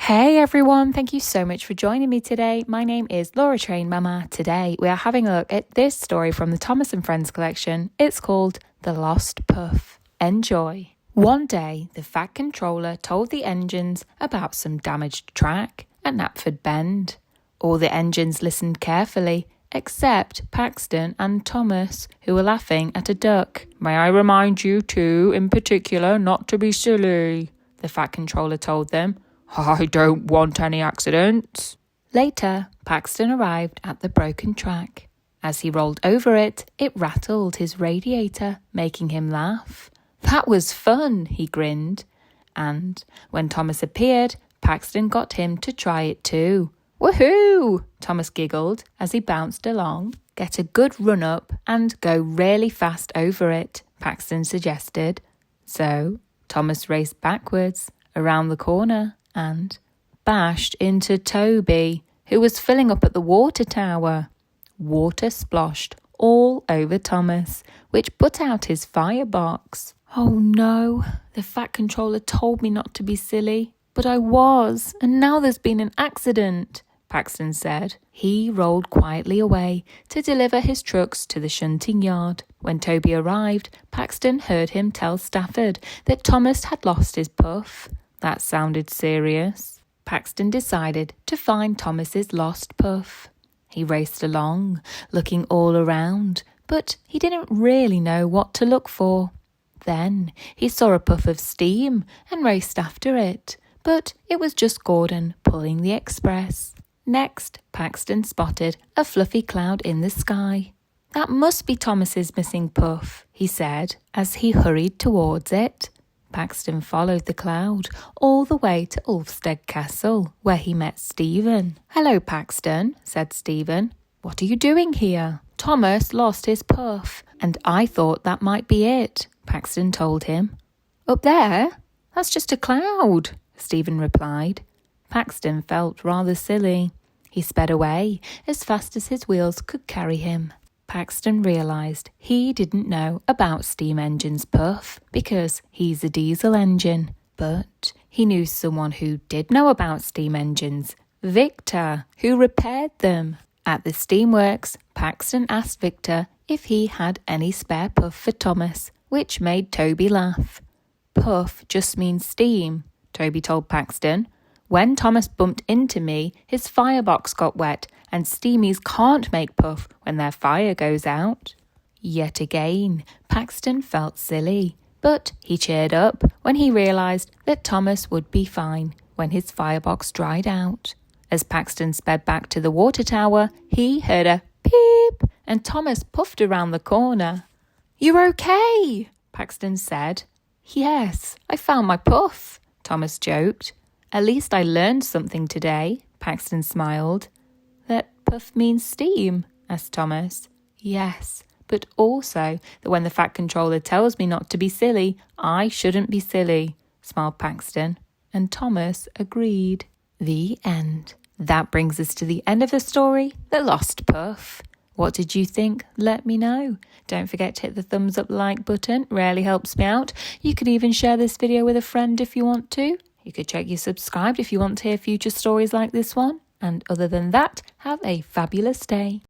Hey everyone, thank you so much for joining me today. My name is Laura Train Mama. Today we are having a look at this story from the Thomas and Friends collection. It's called The Lost Puff. Enjoy. One day, the Fat Controller told the engines about some damaged track at Knapford Bend. All the engines listened carefully, except Paxton and Thomas, who were laughing at a duck. "May I remind you two, in particular, not to be silly," the Fat Controller told them. "I don't want any accidents." Later, Paxton arrived at the broken track. As he rolled over it, it rattled his radiator, making him laugh. "That was fun," he grinned. And when Thomas appeared, Paxton got him to try it too. "Woohoo!" Thomas giggled as he bounced along. "Get a good run up and go really fast over it," Paxton suggested. So Thomas raced backwards around the corner and bashed into Toby, who was filling up at the water tower. Water splashed all over Thomas, which put out his firebox. "Oh no, the Fat Controller told me not to be silly, but I was, and now there's been an accident," Paxton said. He rolled quietly away to deliver his trucks to the shunting yard. When Toby arrived, Paxton heard him tell Stafford that Thomas had lost his puff. That sounded serious. Paxton decided to find Thomas's lost puff. He raced along, looking all around, but he didn't really know what to look for. Then he saw a puff of steam and raced after it, but it was just Gordon pulling the express. Next, Paxton spotted a fluffy cloud in the sky. "That must be Thomas's missing puff," he said as he hurried towards it. Paxton followed the cloud all the way to Ulfstead Castle, where he met Stephen. "Hello, Paxton," said Stephen. "What are you doing here?" "Thomas lost his puff, and I thought that might be it," Paxton told him. "Up there? That's just a cloud," Stephen replied. Paxton felt rather silly. He sped away as fast as his wheels could carry him. Paxton realised he didn't know about steam engines' puff because he's a diesel engine. But he knew someone who did know about steam engines, Victor, who repaired them. At the steamworks, Paxton asked Victor if he had any spare puff for Thomas, which made Toby laugh. "Puff just means steam," Toby told Paxton. "When Thomas bumped into me, his firebox got wet, and steamies can't make puff when their fire goes out." Yet again, Paxton felt silly, but he cheered up when he realised that Thomas would be fine when his firebox dried out. As Paxton sped back to the water tower, he heard a peep, and Thomas puffed around the corner. "You're okay," Paxton said. "Yes, I found my puff," Thomas joked. "At least I learned something today," Paxton smiled. "That puff means steam?" asked Thomas. "Yes, but also that when the Fat Controller tells me not to be silly, I shouldn't be silly," smiled Paxton, and Thomas agreed. The end. That brings us to the end of the story, The Lost Puff. What did you think? Let me know. Don't forget to hit the thumbs up like button, really helps me out. You could even share this video with a friend if you want to. You could check you're subscribed if you want to hear future stories like this one. And other than that, have a fabulous day.